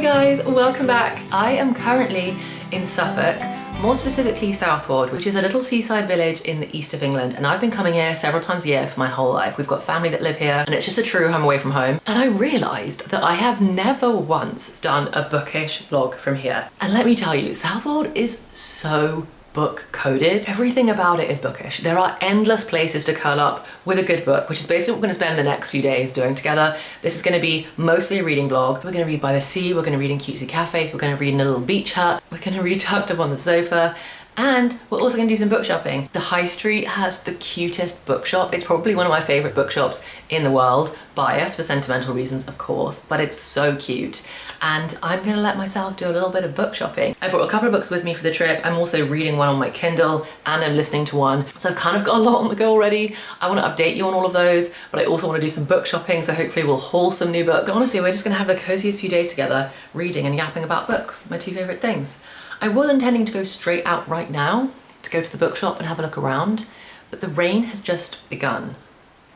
guys, welcome back. I am currently in Suffolk, more specifically Southwold, which is a little seaside village in the east of England, and I've been coming here several times a year for my whole life. We've got family that live here and it's just a true home away from home. And I realised that I have never once done a bookish vlog from here. And let me tell you, Southwold is so book coded. Everything about it is bookish. There are endless places to curl up with a good book, which is basically what we're gonna spend the next few days doing together. This is gonna be mostly a reading vlog. We're gonna read by the sea, we're gonna read in cutesy cafes, we're gonna read in a little beach hut, we're gonna read tucked up on the sofa, and we're also gonna do some book shopping. The high street has the cutest bookshop. It's probably one of my favorite bookshops in the world. Biased for sentimental reasons, of course, but it's so cute. And I'm gonna let myself do a little bit of book shopping. I brought a couple of books with me for the trip. I'm also reading one on my Kindle and I'm listening to one. So I've kind of got a lot on the go already. I wanna update you on all of those, but I also wanna do some book shopping, so hopefully we'll haul some new books. Honestly, we're just gonna have the coziest few days together, reading and yapping about books, my two favorite things. I was intending to go straight out right now to go to the bookshop and have a look around, but the rain has just begun.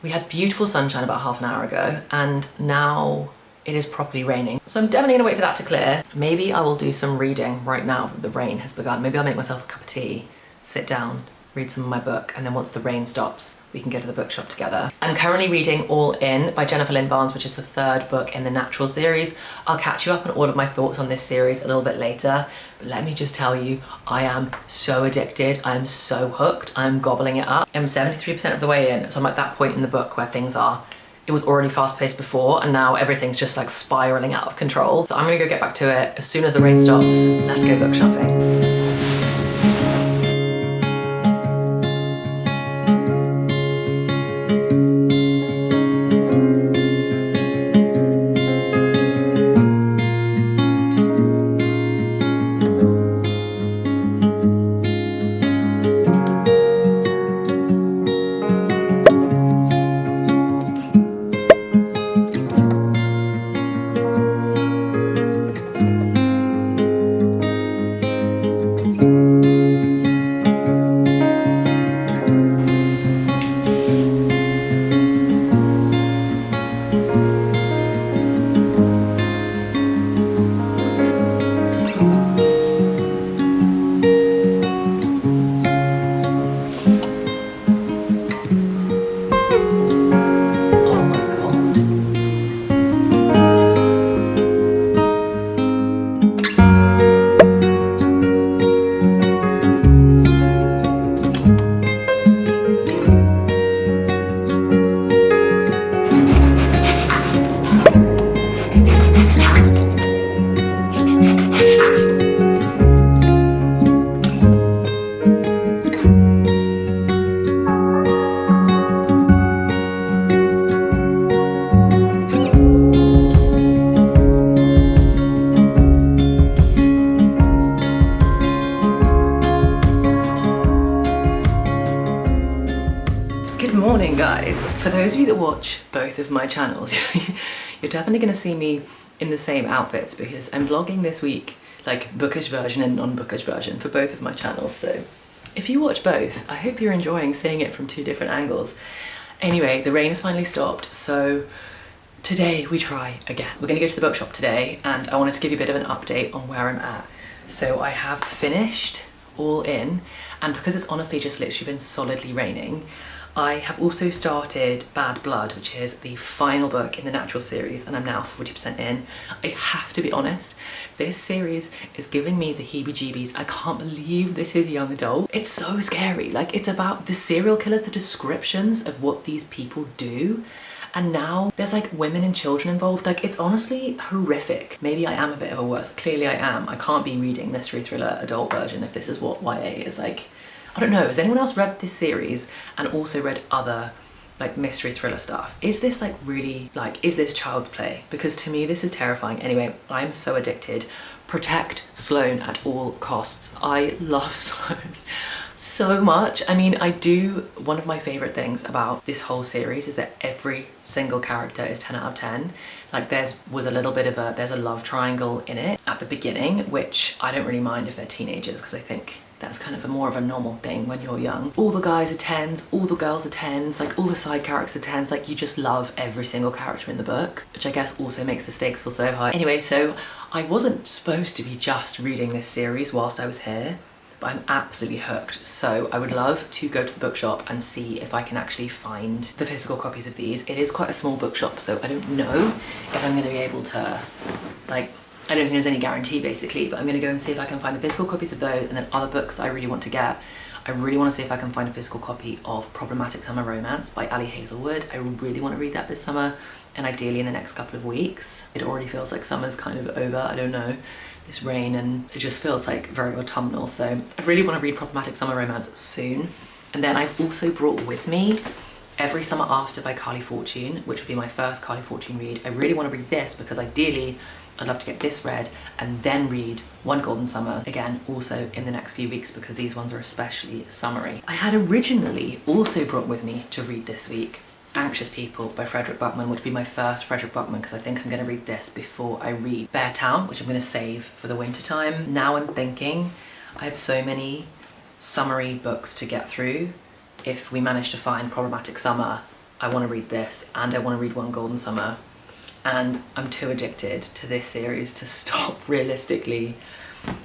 We had beautiful sunshine about half an hour ago, and now it is properly raining. So I'm definitely gonna wait for that to clear. Maybe I will do some reading right now that the rain has begun. Maybe I'll make myself a cup of tea, sit down, read some of my book, and then once the rain stops, we can go to the bookshop together. I'm currently reading All In by Jennifer Lynn Barnes, which is the third book in the Natural series. I'll catch you up on all of my thoughts on this series a little bit later, but let me just tell you, I am so addicted. I am so hooked. I'm gobbling it up. I'm 73% of the way in, so I'm at that point in the book where things are, it was already fast paced before, and now everything's just like spiraling out of control. So I'm gonna go get back to it as soon as the rain stops. Let's go book shopping. Guys, for those of you that watch both of my channels, you're definitely going to see me in the same outfits because I'm vlogging this week, like bookish version and non-bookish version for both of my channels. So if you watch both, I hope you're enjoying seeing it from two different angles. Anyway, the rain has finally stopped, so today we try again. We're going to go to the bookshop today, and I wanted to give you a bit of an update on where I'm at. So I have finished All In, and because it's honestly just literally been solidly raining, I have also started Bad Blood, which is the final book in the Natural series, and I'm now 40% in. I have to be honest, this series is giving me the heebie-jeebies. I can't believe this is young adult. It's so scary. Like, it's about the serial killers, the descriptions of what these people do, and now there's like women and children involved. Like, it's honestly horrific. Maybe I am a bit of a worse. Clearly I am. I can't be reading mystery thriller adult version if this is what YA is like. I don't know, has anyone else read this series and also read other like mystery thriller stuff? Is this like really, like, is this child's play? Because to me this is terrifying. Anyway, I'm so addicted. Protect Sloane at all costs. I love Sloane so much. I mean, one of my favorite things about this whole series is that every single character is 10 out of 10. Like, there's a love triangle in it at the beginning, which I don't really mind if they're teenagers, because I think that's kind of more of a normal thing when you're young. All the guys are 10s, all the girls are 10s, like all the side characters are 10s, like you just love every single character in the book, which I guess also makes the stakes feel so high. Anyway, so I wasn't supposed to be just reading this series whilst I was here, but I'm absolutely hooked. So I would love to go to the bookshop and see if I can actually find the physical copies of these. It is quite a small bookshop, so I don't know if I'm gonna be able to, like, I don't think there's any guarantee basically, but I'm gonna go and see if I can find the physical copies of those, and then other books that I really want to get. I really want to see if I can find a physical copy of Problematic Summer Romance by Ali Hazelwood. I really want to read that this summer, and ideally in the next couple of weeks. It already feels like summer's kind of over, I don't know, this rain, and it just feels like very autumnal, so I really want to read Problematic Summer Romance soon. And then I've also brought with me Every Summer After by Carly Fortune, which would be my first Carly Fortune read. I really want to read this because ideally I'd love to get this read and then read One Golden Summer, again, also in the next few weeks because these ones are especially summery. I had originally also brought with me to read this week Anxious People by Frederick Buckman, which would be my first Frederick Buckman because I think I'm going to read this before I read Bear Town, which I'm going to save for the winter time. Now I'm thinking I have so many summery books to get through. If we manage to find Problematic Summer, I want to read this and I want to read One Golden Summer. And I'm too addicted to this series to stop realistically.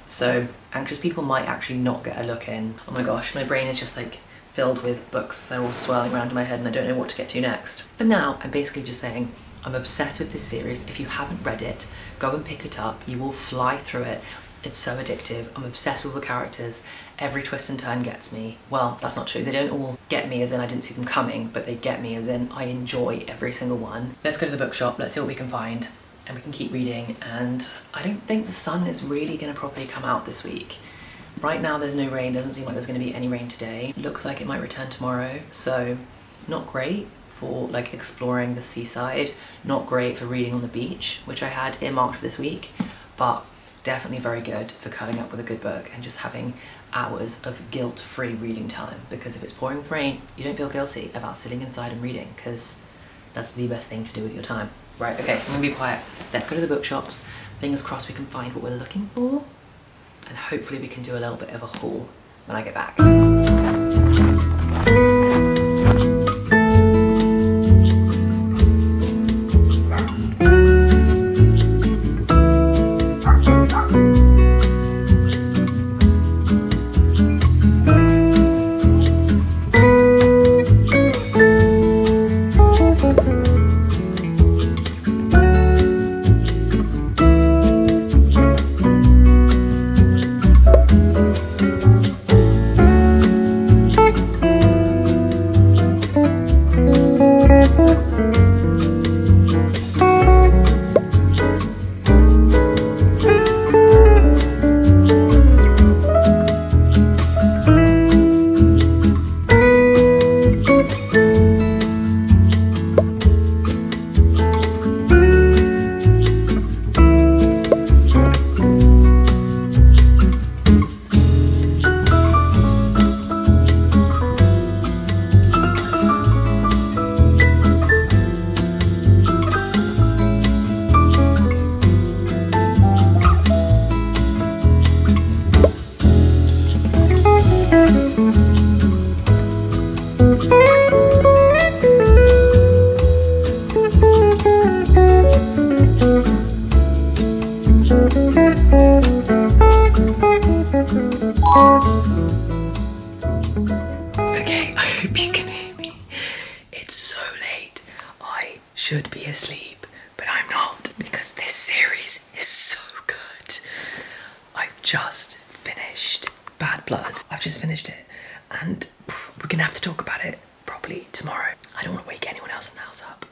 So Anxious People might actually not get a look in. Oh my gosh, my brain is just like filled with books. They're all swirling around in my head and I don't know what to get to next. But now I'm basically just saying I'm obsessed with this series. If you haven't read it, go and pick it up. You will fly through it. It's so addictive. I'm obsessed with the characters. Every twist and turn gets me. Well, that's not true. They don't all get me as in I didn't see them coming, but they get me as in I enjoy every single one. Let's go to the bookshop. Let's see what we can find and we can keep reading. And I don't think the sun is really going to properly come out this week. Right now there's no rain. Doesn't seem like there's going to be any rain today. Looks like it might return tomorrow. So not great for like exploring the seaside. Not great for reading on the beach, which I had earmarked for this week, but definitely very good for curling up with a good book and just having hours of guilt-free reading time, because if it's pouring with rain you don't feel guilty about sitting inside and reading because that's the best thing to do with your time. Right, okay, I'm gonna be quiet. Let's go to the bookshops. Fingers crossed we can find what we're looking for and hopefully we can do a little bit of a haul when I get back. Okay, I hope you can hear me. It's so late. I should be asleep, but I'm not because this series is so good. I've just finished Bad Blood. I've just finished it and we're gonna have to talk about it properly tomorrow. I don't want to wake anyone else in the house up,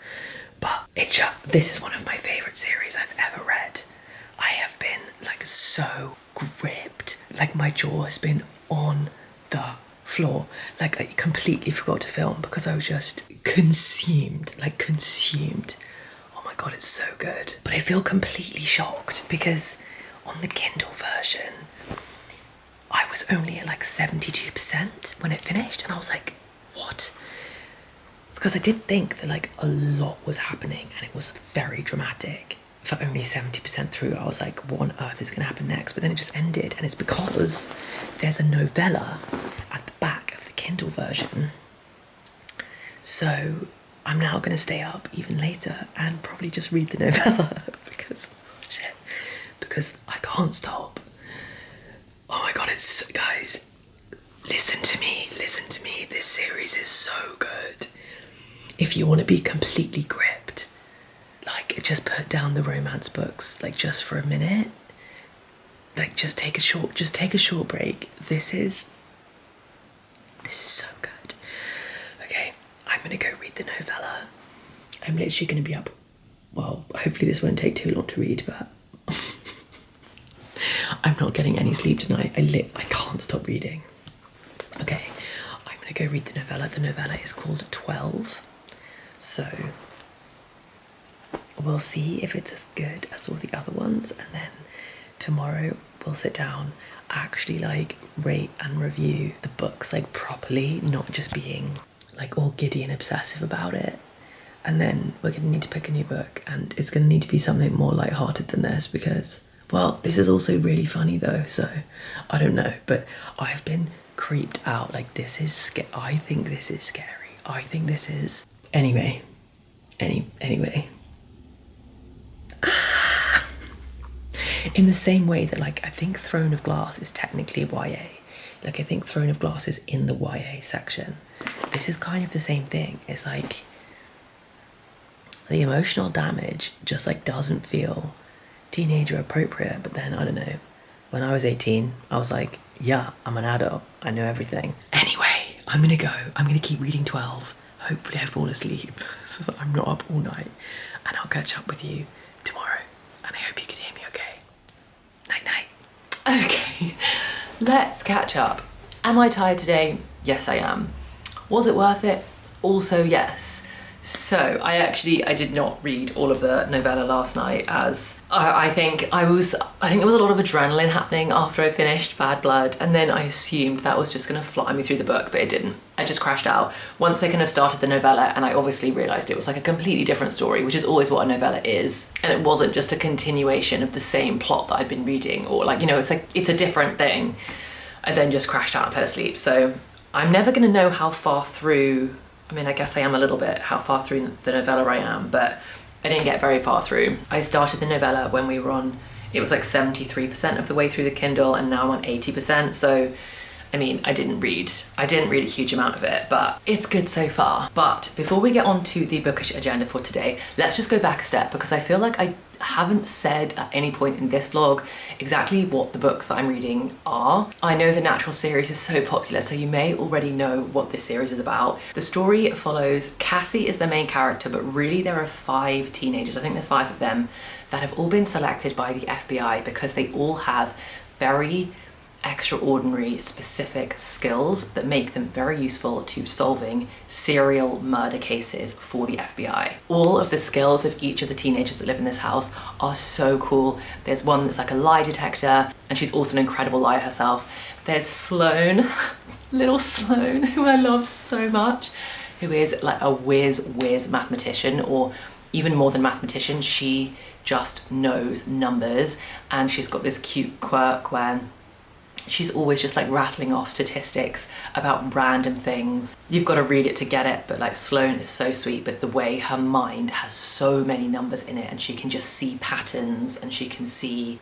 but it's just, this is one of my favourite series I've ever read. I have been like so gripped, like my jaw has been on the floor. Like I completely forgot to film because I was just consumed. Oh my god, it's so good. But I feel completely shocked because on the Kindle version I was only at like 72% when it finished and I was like, what? Because I did think that like a lot was happening and it was very dramatic, for only 70% through, I was like, what on earth is going to happen next? But then it just ended, and it's because there's a novella at the back of the Kindle version. So I'm now going to stay up even later and probably just read the novella because I can't stop. Oh my god, guys, listen to me. This series is so good. If you want to be completely gripped, like, just put down the romance books, like, just for a minute. Like, just take a short break. This is so good. Okay, I'm gonna go read the novella. I'm literally gonna be up, well, hopefully this won't take too long to read, but I'm not getting any sleep tonight. I can't stop reading. Okay, I'm gonna go read the novella. The novella is called 12. So we'll see if it's as good as all the other ones, and then tomorrow we'll sit down, actually like rate and review the books like properly, not just being like all giddy and obsessive about it. And then we're gonna need to pick a new book, and it's gonna need to be something more lighthearted than this, because, well, this is also really funny though, so I don't know, but I've been creeped out. Like, this is I think this is scary. I think this is anyway. In the same way that, like, I think Throne of Glass is technically YA. Like, I think Throne of Glass is in the YA section. This is kind of the same thing. It's like the emotional damage just like doesn't feel teenager appropriate. But then, I don't know, when I was 18, I was like, yeah, I'm an adult, I know everything. Anyway, I'm gonna keep reading 12. Hopefully I fall asleep so that I'm not up all night, and I'll catch up with you tomorrow, and I hope you can hear me okay. Night night. Okay, let's catch up. Am I tired today? Yes, I am. Was it worth it? Also, yes. So I did not read all of the novella last night, as I think there was a lot of adrenaline happening after I finished Bad Blood, and then I assumed that was just gonna fly me through the book, but it didn't. I just crashed out once I kind of started the novella, and I obviously realised it was like a completely different story, which is always what a novella is. And it wasn't just a continuation of the same plot that I'd been reading, or like, you know, it's a different thing. I then just crashed out and fell asleep. So I'm never gonna know how far through, I mean, I guess I am a little bit, how far through the novella I am, but I didn't get very far through. I started the novella when we were on, it was like 73% of the way through the Kindle, and now I'm on 80%. So, I mean, I didn't read a huge amount of it, but it's good so far. But before we get on to the bookish agenda for today, let's just go back a step, because I feel like I haven't said at any point in this vlog exactly what the books that I'm reading are. I know the Natural series is so popular, so you may already know what this series is about. The story follows Cassie is the main character, but really there are 5 teenagers, I think there's 5 of them, that have all been selected by the FBI because they all have very extraordinary specific skills that make them very useful to solving serial murder cases for the FBI. All of the skills of each of the teenagers that live in this house are so cool. There's one that's like a lie detector, and she's also an incredible liar herself. There's Sloane, little Sloane, who I love so much, who is like a whiz mathematician, or even more than mathematician, she just knows numbers. And she's got this cute quirk where she's always just like rattling off statistics about random things. You've got to read it to get it, but like Sloane is so sweet, but the way her mind has so many numbers in it, and she can just see patterns, and she can see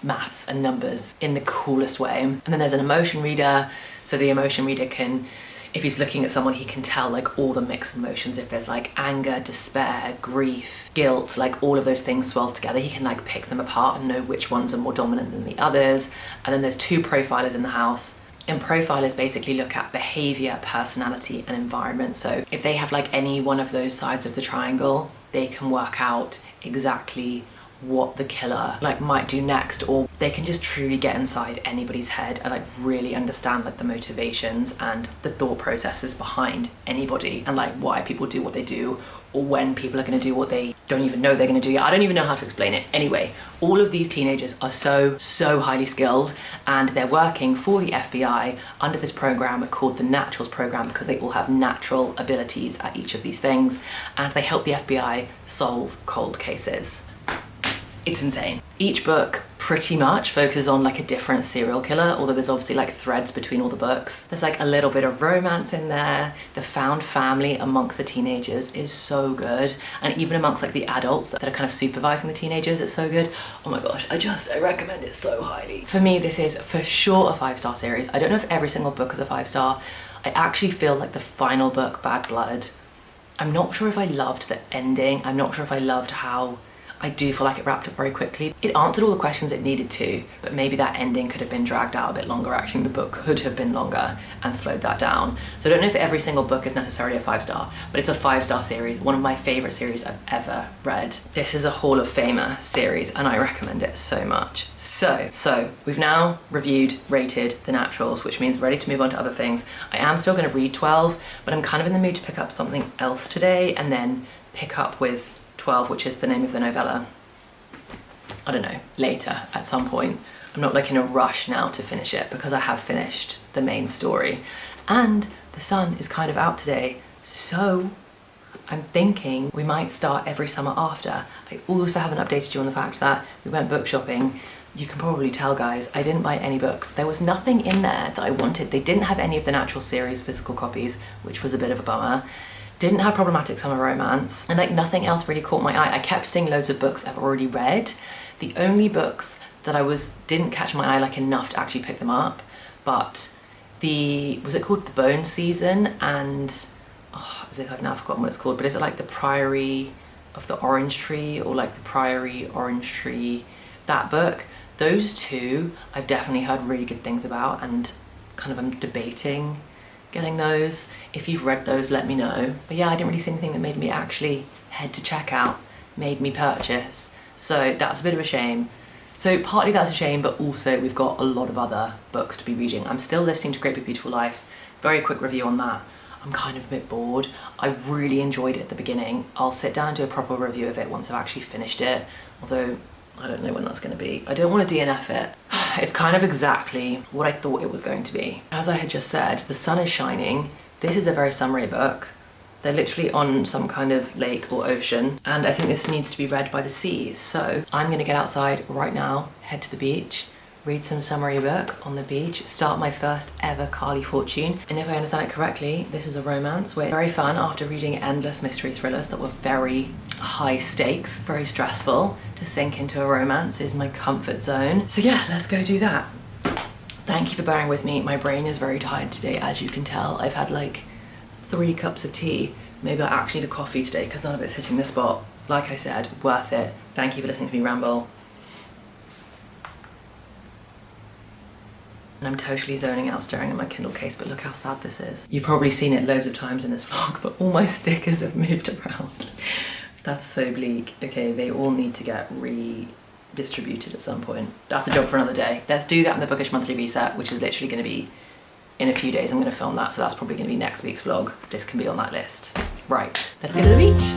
maths and numbers in the coolest way. And then there's an emotion reader. So the emotion reader can, if he's looking at someone, he can tell like all the mixed emotions. If there's like anger, despair, grief, guilt, like all of those things swirled together, he can like pick them apart and know which ones are more dominant than the others. And then there's 2 profilers in the house. And profilers basically look at behavior, personality, and environment. So if they have like any one of those sides of the triangle, they can work out exactly what the killer like might do next, or they can just truly get inside anybody's head and like really understand like the motivations and the thought processes behind anybody, and like why people do what they do, or when people are going to do what they don't even know they're going to do. I don't even know how to explain it. Anyway, all of these teenagers are so highly skilled, and they're working for the FBI under this program called the Naturals program, because they all have natural abilities at each of these things, and they help the FBI solve cold cases. It's insane. Each book pretty much focuses on like a different serial killer, although there's obviously like threads between all the books. There's like a little bit of romance in there. The found family amongst the teenagers is so good. And even amongst like the adults that are kind of supervising the teenagers, it's so good. Oh my gosh, I recommend it so highly. For me, this is for sure a 5-star series. I don't know if every single book is a 5-star. I actually feel like the final book, Bad Blood, I'm not sure if I loved the ending. I'm not sure if I loved how I do feel like it wrapped up very quickly. It answered all the questions it needed to, but maybe that ending could have been dragged out a bit longer. Actually, the book could have been longer and slowed that down. So I don't know if every single book is necessarily a 5-star, but it's a 5-star series, one of my favorite series I've ever read. This is a Hall of Famer series and I recommend it so much. So we've now reviewed, rated The Naturals, which means ready to move on to other things. I am still gonna read 12, but I'm kind of in the mood to pick up something else today and then pick up with 12, which is the name of the novella, I don't know, later at some point. I'm not like in a rush now to finish it because I have finished the main story and the sun is kind of out today, so I'm thinking we might start every summer after. I also haven't updated you on the fact that we went book shopping. You can probably tell, guys, I didn't buy any books. There was nothing in there that I wanted. They didn't have any of the Natural series physical copies, which was a bit of a bummer. Didn't have Problematic Summer Romance, and like nothing else really caught my eye. I kept seeing loads of books I've already read. The only books that didn't catch my eye like enough to actually pick them up, but was it called The Bone Season? And, as if I've now forgotten what it's called, but is it like The Priory of the Orange Tree or like The Priory Orange Tree? That book, those two I've definitely heard really good things about and kind of I'm debating getting those. If you've read those, let me know. But yeah, I didn't really see anything that made me actually head to checkout, made me purchase. So that's a bit of a shame. So partly that's a shame, but also we've got a lot of other books to be reading. I'm still listening to Great Big Beautiful Life. Very quick review on that. I'm kind of a bit bored. I really enjoyed it at the beginning. I'll sit down and do a proper review of it once I've actually finished it, although I don't know when that's going to be. I don't want to DNF it. It's kind of exactly what I thought it was going to be. As I had just said, the sun is shining. This is a very summery book. They're literally on some kind of lake or ocean, and I think this needs to be read by the sea. So I'm going to get outside right now, head to the beach, read some summery book on the beach, start my first ever Carly Fortune. And if I understand it correctly, this is a romance. We're very fun after reading endless mystery thrillers that were very high stakes, very stressful. To sink into a romance is my comfort zone. So yeah, let's go do that. Thank you for bearing with me. My brain is very tired today, as you can tell. I've had like 3 cups of tea. Maybe I actually need a coffee today because none of it's hitting the spot. Like I said, worth it. Thank you for listening to me ramble. And I'm totally zoning out staring at my Kindle case, but look how sad this is. You've probably seen it loads of times in this vlog, but all my stickers have moved around. That's so bleak. Okay, they all need to get redistributed at some point. That's a job for another day. Let's do that in the Bookish Monthly Reset, which is literally going to be in a few days. I'm going to film that, so that's probably going to be next week's vlog. This can be on that list. Right, let's go to the beach.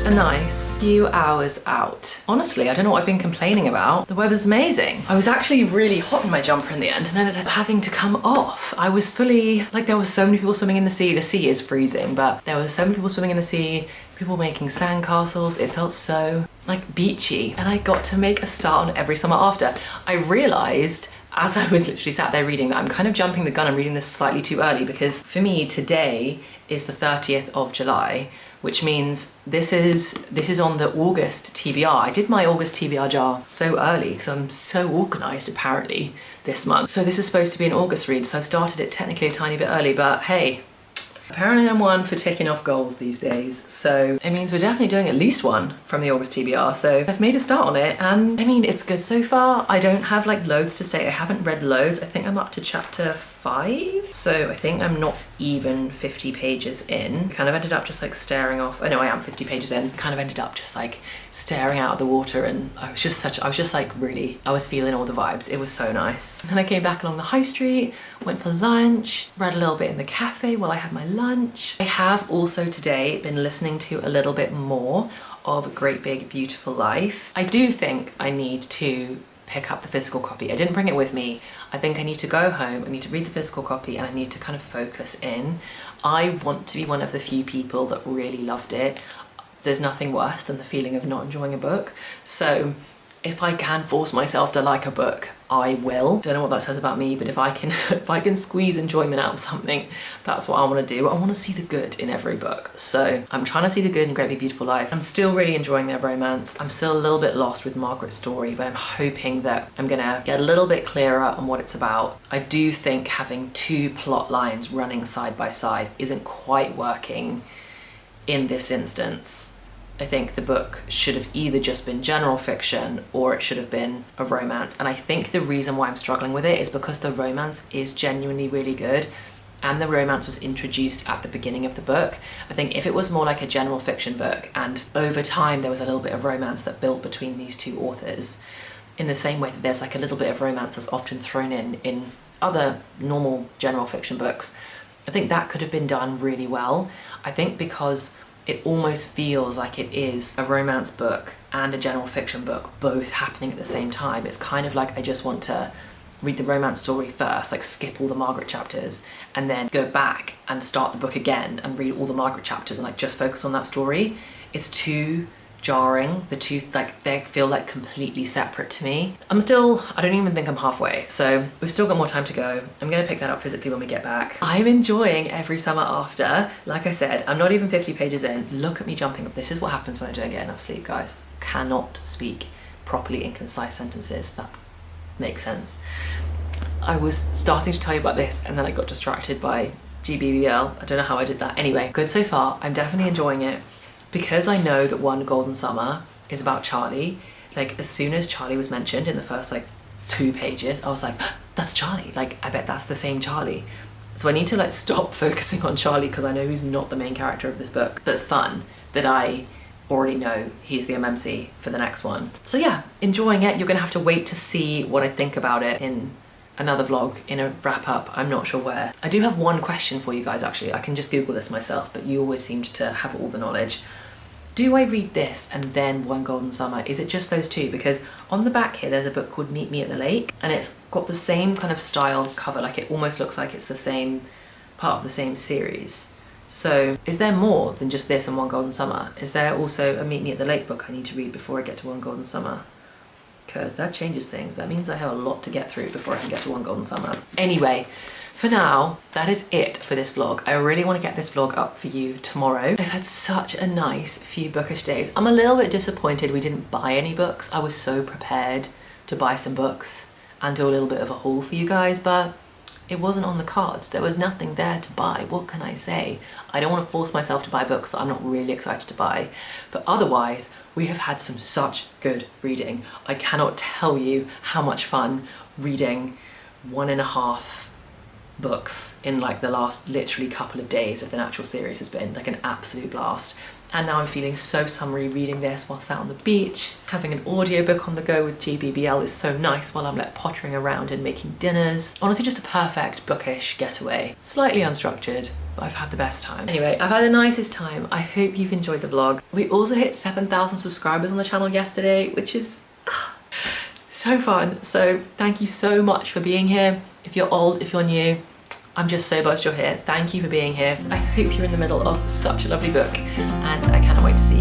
a nice few hours out. Honestly, I don't know what I've been complaining about. The weather's amazing. I was actually really hot in my jumper in the end and ended up having to come off. I was fully, like, there were so many people swimming in the sea. The sea is freezing, but there were so many people swimming in the sea, people making sandcastles. It felt so like beachy, and I got to make a start on every summer after. I realized as I was literally sat there reading that I'm kind of jumping the gun and reading this slightly too early, because for me today is the 30th of July, which means this is on the August TBR. I did my August TBR jar so early because I'm so organized apparently this month. So this is supposed to be an August read, so I've started it technically a tiny bit early, but hey, apparently I'm one for ticking off goals these days, so it means we're definitely doing at least one from the August TBR. So I've made a start on it, and I mean, it's good so far. I don't have like loads to say. I haven't read loads. I think I'm up to chapter 5, so I think I'm not even 50 pages in. Kind of ended up just like staring off. I know I am 50 pages in. Kind of ended up just like staring out at the water, and I was just like really, I was feeling all the vibes. It was so nice. And then I came back along the high street, went for lunch, read a little bit in the cafe while I had my lunch. I have also today been listening to a little bit more of Great Big Beautiful Life. I do think I need to pick up the physical copy. I didn't bring it with me. I think I need to go home, I need to read the physical copy, and I need to kind of focus in. I want to be one of the few people that really loved it. There's nothing worse than the feeling of not enjoying a book. So if I can force myself to like a book, I will. Don't know what that says about me, but if I can squeeze enjoyment out of something, that's what I want to do. I want to see the good in every book. So I'm trying to see the good in Great Big Beautiful Life. I'm still really enjoying their romance. I'm still a little bit lost with Margaret's story, but I'm hoping that I'm gonna get a little bit clearer on what it's about. I do think having two plot lines running side by side isn't quite working in this instance. I think the book should have either just been general fiction or it should have been a romance. And I think the reason why I'm struggling with it is because the romance is genuinely really good, and the romance was introduced at the beginning of the book. I think if it was more like a general fiction book and over time there was a little bit of romance that built between these two authors, in the same way that there's like a little bit of romance that's often thrown in other normal general fiction books, I think that could have been done really well. I think because it almost feels like it is a romance book and a general fiction book both happening at the same time. It's kind of like I just want to read the romance story first, like skip all the Margaret chapters, and then go back and start the book again and read all the Margaret chapters and like just focus on that story. It's too jarring. The two, like, they feel like completely separate to me. I don't even think I'm halfway, so we've still got more time to go. I'm gonna pick that up physically when we get back. I'm enjoying every summer after. Like I said, I'm not even 50 pages in. Look at me jumping up. This is what happens when I don't get enough sleep, guys. Cannot speak properly in concise sentences that make sense. I was starting to tell you about this and then I got distracted by GBBL. I don't know how I did that. Anyway, good so far. I'm definitely enjoying it. Because I know that One Golden Summer is about Charlie, like as soon as Charlie was mentioned in the first like 2 pages, I was like, that's Charlie. Like, I bet that's the same Charlie. So I need to like stop focusing on Charlie because I know he's not the main character of this book, but fun that I already know he's the MMC for the next one. So yeah, enjoying it. You're gonna have to wait to see what I think about it in another vlog, in a wrap up. I'm not sure where. I do have one question for you guys actually. I can just Google this myself, but you always seemed to have all the knowledge. Do I read this and then One Golden Summer? Is it just those two? Because on the back here, there's a book called Meet Me at the Lake, and it's got the same kind of style cover. Like it almost looks like it's the same part of the same series. So is there more than just this and One Golden Summer? Is there also a Meet Me at the Lake book I need to read before I get to One Golden Summer? Because that changes things. That means I have a lot to get through before I can get to One Golden Summer. Anyway, for now, that is it for this vlog. I really want to get this vlog up for you tomorrow. I've had such a nice few bookish days. I'm a little bit disappointed we didn't buy any books. I was so prepared to buy some books and do a little bit of a haul for you guys, but it wasn't on the cards. There was nothing there to buy. What can I say? I don't want to force myself to buy books that I'm not really excited to buy. But otherwise, we have had some such good reading. I cannot tell you how much fun reading 1.5 books in like the last literally couple of days of the actual series has been. Like an absolute blast. And now I'm feeling so summery reading this whilst out on the beach. Having an audiobook on the go with GBBL is so nice while I'm like pottering around and making dinners. Honestly, just a perfect bookish getaway. Slightly unstructured, but I've had the best time. Anyway, I've had the nicest time. I hope you've enjoyed the vlog. We also hit 7,000 subscribers on the channel yesterday, which is so fun. So thank you so much for being here. If you're old, if you're new, I'm just so buzzed you're here. Thank you for being here. I hope you're in the middle of such a lovely book, and I cannot wait to see